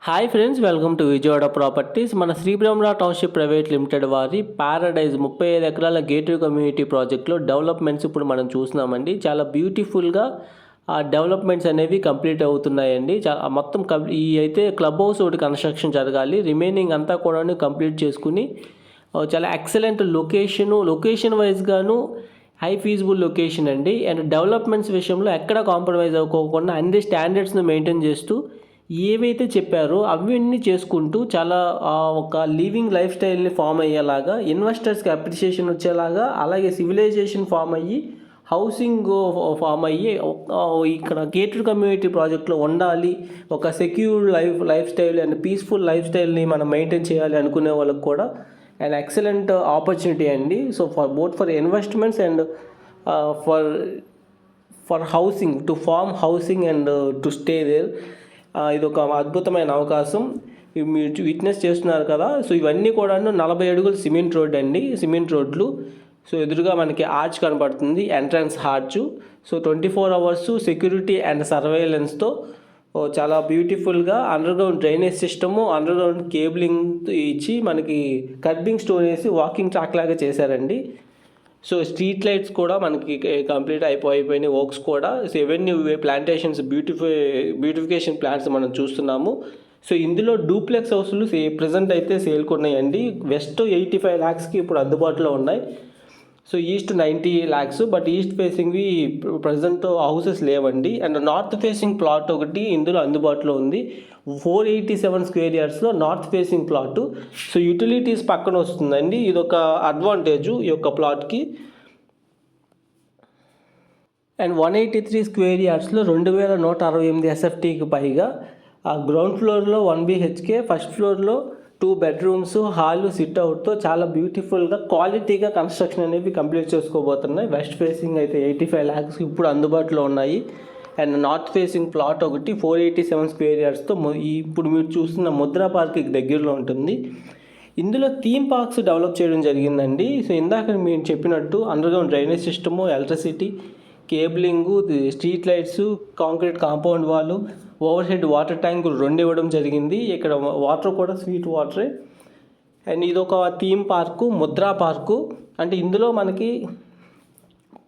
Hi friends, welcome to Vijayawada properties. మన Sri Brahmara township private limited వారి paradise 35 ఎకరాల గేటెడ్ కమ్యూనిటీ ప్రాజెక్ట్లో డెవలప్మెంట్స్ ఇప్పుడు మనం చూస్తున్నామండి. చాలా బ్యూటిఫుల్గా ఆ డెవలప్మెంట్స్ అనేవి కంప్లీట్ అవుతున్నాయండి. మొత్తం ఈ అయితే క్లబ్ హౌస్ ఒకటి కన్స్ట్రక్షన్ జరగాలి. రిమైనింగ్ అంతా కూడా కంప్లీట్ చేసుకుని చాలా ఎక్సలెంట్ లొకేషన్ వైజ్గాను హై ఫీజిబుల్ లొకేషన్ అండి. అండ్ డెవలప్మెంట్స్ విషయంలో ఎక్కడ కాంప్రమైజ్ అవ్వకోకుండా అన్ని స్టాండర్డ్స్ని మెయింటైన్ చేస్తూ ఏవైతే చెప్పారో అవన్నీ చేసుకుంటూ చాలా ఒక లివింగ్ లైఫ్ స్టైల్ని ఫామ్ అయ్యేలాగా, ఇన్వెస్టర్స్కి అప్రిషియేషన్ వచ్చేలాగా, అలాగే సివిలైజేషన్ ఫామ్ అయ్యి హౌసింగ్ ఫామ్ అయ్యి ఇక్కడ గేటెడ్ కమ్యూనిటీ ప్రాజెక్ట్లో ఉండాలి, ఒక secure life style and peaceful life స్టైల్ని మనం మెయింటైన్ చేయాలి అనుకునే వాళ్ళకి కూడా అండ్ ఎక్సలెంట్ ఆపర్చునిటీ అండి. So for investments and for housing, to form housing and to stay there. ఇది ఒక అద్భుతమైన అవకాశం. మీరు విట్నెస్ చేస్తున్నారు కదా. సో ఇవన్నీ కూడా 40 అడుగులు సిమెంట్ రోడ్ అండి, సిమెంట్ రోడ్లు. సో ఎదురుగా మనకి ఆర్చ్ కనపడుతుంది, entrance arch. So 24 hours security and సర్వేలెన్స్తో చాలా బ్యూటిఫుల్గా underground drainage system, underground cabling ఇచ్చి మనకి కర్బింగ్ స్టోన్ వేసి వాకింగ్ ట్రాక్ లాగా చేశారండి. సో స్ట్రీట్ లైట్స్ కూడా మనకి కంప్లీట్ అయిపోయినాయి, వర్క్స్ కూడా. So avenue plantations, beautification plants మనం చూస్తున్నాము. సో ఇందులో డూప్లెక్స్ హౌస్లు ప్రజెంట్ అయితే సేల్కి ఉన్నాయండి. వెస్ట్ 85 lakhsకి ఇప్పుడు అందుబాటులో ఉన్నాయి. So east 90 lakhs, but east ఫేసింగ్వి ప్రజెంట్ హౌసెస్ లేవండి. అండ్ నార్త్ ఫేసింగ్ ప్లాట్ ఒకటి ఇందులో అందుబాటులో ఉంది. 487 square yardsలో north facing plot. So utilities పక్కన వస్తుందండి. ఇది ఒక అడ్వాంటేజు ఈ యొక్క ప్లాట్కి. అండ్ 183 square yardsలో 2168 SFTకి పైగా. ఆ గ్రౌండ్ ఫ్లోర్లో 1 BHK, ఫస్ట్ ఫ్లోర్లో 2 bedrooms, హాల్, సిట్అవుట్తో చాలా బ్యూటిఫుల్గా క్వాలిటీగా కన్స్ట్రక్షన్ అనేవి కంప్లీట్ చేసుకోబోతున్నాయి. వెస్ట్ ఫేసింగ్ అయితే 85 lakhsకి ఇప్పుడు అందుబాటులో ఉన్నాయి. అండ్ నార్త్ ఫేసింగ్ ప్లాట్ ఒకటి 487 square yardsతో ఇప్పుడు మీరు చూస్తున్న ముద్రా పార్క్కి దగ్గరలో ఉంటుంది. ఇందులో థీమ్ పార్క్స్ డెవలప్ చేయడం జరిగిందండి. సో ఇందాక మీరు చెప్పినట్టు underground drainage system, electricity, cabling, street lights, concrete compound wall, overhead water ట్యాంకులు 2 ఇవ్వడం జరిగింది. ఇక్కడ వాటర్ కూడా స్వీట్ వాటరే. అండ్ ఇది ఒక థీమ్ పార్కు, ముద్రా పార్కు. అంటే ఇందులో మనకి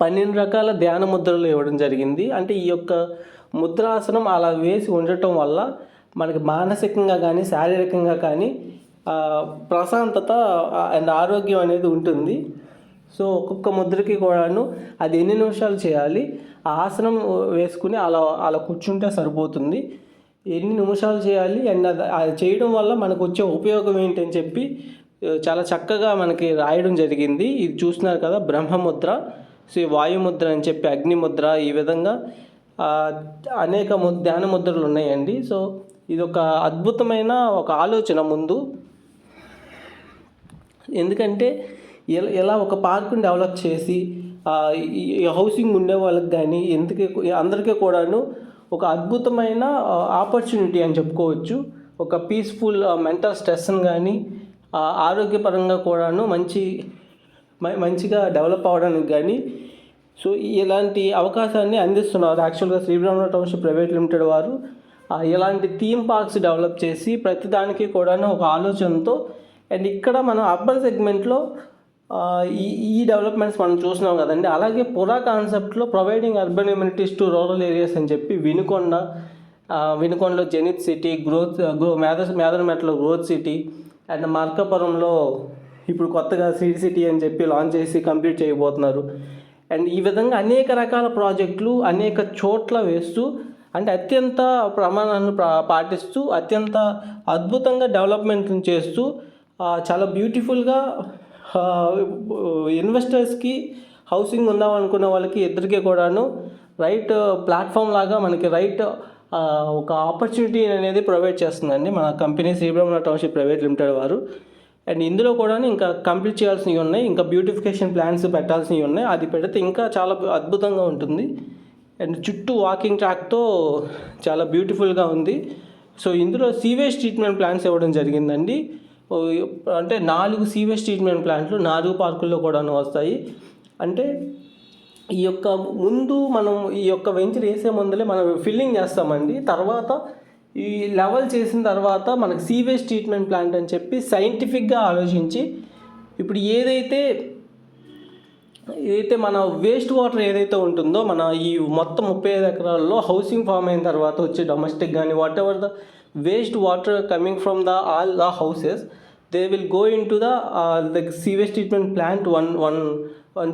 12 రకాల ధ్యాన ముద్రలు ఇవ్వడం జరిగింది. అంటే ఈ యొక్క ముద్రాసనం అలా వేసి ఉండటం వల్ల మనకి మానసికంగా కానీ శారీరకంగా కానీ ప్రశాంతత అండ్ ఆరోగ్యం అనేది ఉంటుంది. సో ఒక్కొక్క ముద్రకి కూడాను అది ఎన్ని నిమిషాలు చేయాలి, ఆ ఆసనం వేసుకుని అలా కూర్చుంటే సరిపోతుంది. ఎన్ని నిమిషాలు చేయాలి అండ్ అది చేయడం వల్ల మనకు వచ్చే ఉపయోగం ఏంటని చెప్పి చాలా చక్కగా మనకి రాయడం జరిగింది. ఇది చూస్తున్నారు కదా, బ్రహ్మముద్ర, సో వాయుముద్ర అని చెప్పి అగ్నిముద్ర, ఈ విధంగా అనేక ధ్యాన ముద్రలు ఉన్నాయండి. సో ఇది ఒక అద్భుతమైన ఒక ఆలోచన ముందు. ఎందుకంటే ఎలా ఒక పార్కుని డెవలప్ చేసి హౌసింగ్ ఉండే వాళ్ళకి కానీ అందరికీ కూడాను ఒక అద్భుతమైన ఆపర్చునిటీ అని చెప్పుకోవచ్చు. ఒక పీస్ఫుల్ మెంటల్ స్ట్రెస్ని కానీ ఆరోగ్యపరంగా కూడాను మంచిగా డెవలప్ అవ్వడానికి కానీ సో ఇలాంటి అవకాశాన్ని అందిస్తున్నారు. యాక్చువల్గా Shri Brahmara township private limited వారు ఇలాంటి థీమ్ పార్క్స్ డెవలప్ చేసి ప్రతిదానికి కూడాను ఒక ఆలోచనతో. అండ్ ఇక్కడ మనం అర్బన్ సెగ్మెంట్లో ఈ డెవలప్మెంట్స్ మనం చూస్తున్నాం కదండి. అలాగే పురా కాన్సెప్ట్లో providing urban amenities to rural areas అని చెప్పి వినుకొండలో జెనిత్ సిటీ, మేదరమెట్లో గ్రోత్ సిటీ, అండ్ మార్కాపురంలో ఇప్పుడు కొత్తగా సీడ్ సిటీ అని చెప్పి లాంచ్ చేసి కంప్లీట్ చేయబోతున్నారు. అండ్ ఈ విధంగా అనేక రకాల ప్రాజెక్టులు అనేక చోట్ల వేస్తూ అంటే అత్యంత ప్రమాణాలను పాటిస్తూ అత్యంత అద్భుతంగా డెవలప్మెంట్ చేస్తూ చాలా బ్యూటిఫుల్గా ఇన్వెస్టర్స్కి, హౌసింగ్ ఉందాం అనుకున్న వాళ్ళకి ఇద్దరికీ కూడాను రైట్ ప్లాట్ఫామ్ లాగా మనకి ఒక ఆపర్చునిటీ అనేది ప్రొవైడ్ చేస్తుందండి మన company Shri Brahmara township private limited వారు. అండ్ ఇందులో కూడా ఇంకా కంప్లీట్ చేయాల్సినవి ఉన్నాయి, ఇంకా బ్యూటిఫికేషన్ ప్లాన్స్ పెట్టాల్సినవి ఉన్నాయి. అది పెడితే ఇంకా చాలా అద్భుతంగా ఉంటుంది. అండ్ చుట్టూ వాకింగ్ ట్రాక్తో చాలా బ్యూటిఫుల్గా ఉంది. సో ఇందులో సీవేజ్ ట్రీట్మెంట్ ప్లాన్స్ ఇవ్వడం జరిగిందండి. అంటే 4 సీవేజ్ ట్రీట్మెంట్ ప్లాంట్లు 4 పార్కుల్లో కూడా వస్తాయి. అంటే ఈ యొక్క ముందు మనం ఈ యొక్క వెంచర్ వేసే ముందలే మనం ఫిల్లింగ్ చేస్తామండి. తర్వాత ఈ లెవెల్ చేసిన తర్వాత మనకు సీవేజ్ ట్రీట్మెంట్ ప్లాంట్ అని చెప్పి సైంటిఫిక్గా ఆలోచించి ఇప్పుడు ఏదైతే మన వేస్ట్ వాటర్ ఏదైతే ఉంటుందో మన ఈ మొత్తం 35 ఎకరాల్లో హౌసింగ్ ఫామ్ అయిన తర్వాత వచ్చే డొమెస్టిక్ కానీ whatever the waste water coming from all the houses they will go into the sewage treatment plant one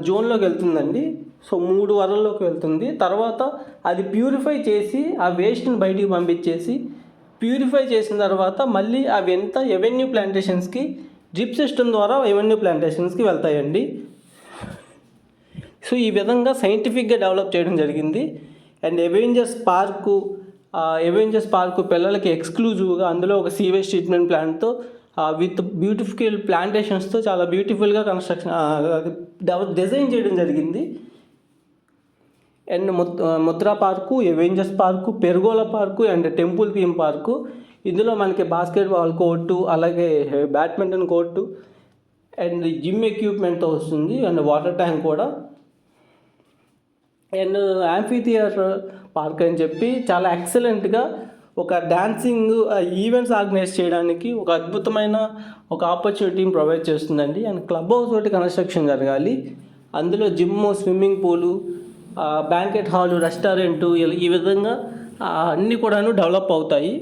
జోన్లోకి వెళ్తుందండి. సో 3 వరల్లోకి వెళ్తుంది. తర్వాత అది ప్యూరిఫై చేసి ఆ వేస్ట్ని బయటికి పంపించేసి ప్యూరిఫై చేసిన తర్వాత మళ్ళీ అవి ఎంత ఎవెన్యూ ప్లాంటేషన్స్కి డ్రిప్ సిస్టమ్ ద్వారా ఎవెన్యూ ప్లాంటేషన్స్కి వెళ్తాయండి. సో ఈ విధంగా సైంటిఫిక్గా డెవలప్ చేయడం జరిగింది. అండ్ అవెంజర్స్ పార్కు పిల్లలకి ఎక్స్క్లూజివ్గా అందులో ఒక సీవేజ్ ట్రీట్మెంట్ ప్లాంట్తో విత్ బ్యూటిఫుల్ ప్లాంటేషన్స్తో చాలా బ్యూటిఫుల్గా డిజైన్ చేయడం జరిగింది. And Mudra park, Avengers park, pergola park and temple theme park. ఇందులో మనకి బాస్కెట్బాల్ కోర్టు, అలాగే బ్యాడ్మింటన్ కోర్టు అండ్ జిమ్ ఎక్విప్మెంట్తో వస్తుంది. అండ్ వాటర్ ట్యాంక్ కూడా. అండ్ యాంఫీ థియేటర్ పార్క్ అని చెప్పి చాలా ఎక్సలెంట్గా ఒక డాన్సింగ్ ఈవెంట్స్ ఆర్గనైజ్ చేయడానికి ఒక అద్భుతమైన ఒక ఆపర్చునిటీని ప్రొవైడ్ చేస్తుందండి. అండ్ క్లబ్ హౌస్ ఒకటి కన్స్ట్రక్షన్ జరగాలి. అందులో gym, swimming pool, banquet hall, restaurant ఈ విధంగా అన్నీ కూడాను డెవలప్ అవుతాయి.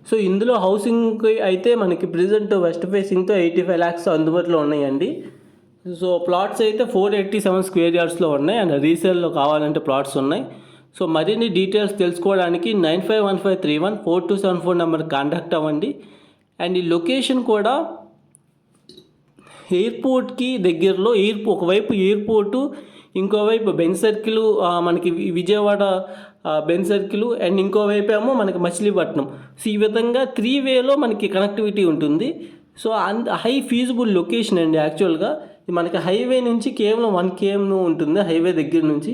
సో ఇందులో హౌసింగ్కి అయితే మనకి ప్రెజెంట్ వెస్ట్ ఫేసింగ్తో 85 lakhs అందుబాటులో ఉన్నాయండి. సో ప్లాట్స్ అయితే 487 square yardsలో ఉన్నాయి. అండ్ రీసేల్లో కావాలంటే ప్లాట్స్ ఉన్నాయి. సో మరిన్ని డీటెయిల్స్ తెలుసుకోవడానికి 9515314274 నెంబర్ కాంటాక్ట్ అవ్వండి. అండ్ ఈ లొకేషన్ కూడా ఎయిర్పోర్ట్కి దగ్గరలో, ఒకవైపు ఎయిర్పోర్టు, ఇంకోవైపు బెంజ్ సర్కిల్, మనకి విజయవాడ బెంజ్ సర్కిల్ అండ్ ఇంకోవైపు ఏమో మనకి మచిలీపట్నం. సో ఈ విధంగా 3 ways మనకి కనెక్టివిటీ ఉంటుంది. సో హై ఫీజిబుల్ లొకేషన్ అండి. యాక్చువల్గా మనకి హైవే నుంచి కేవలం 1 km ఉంటుంది, హైవే దగ్గర నుంచి.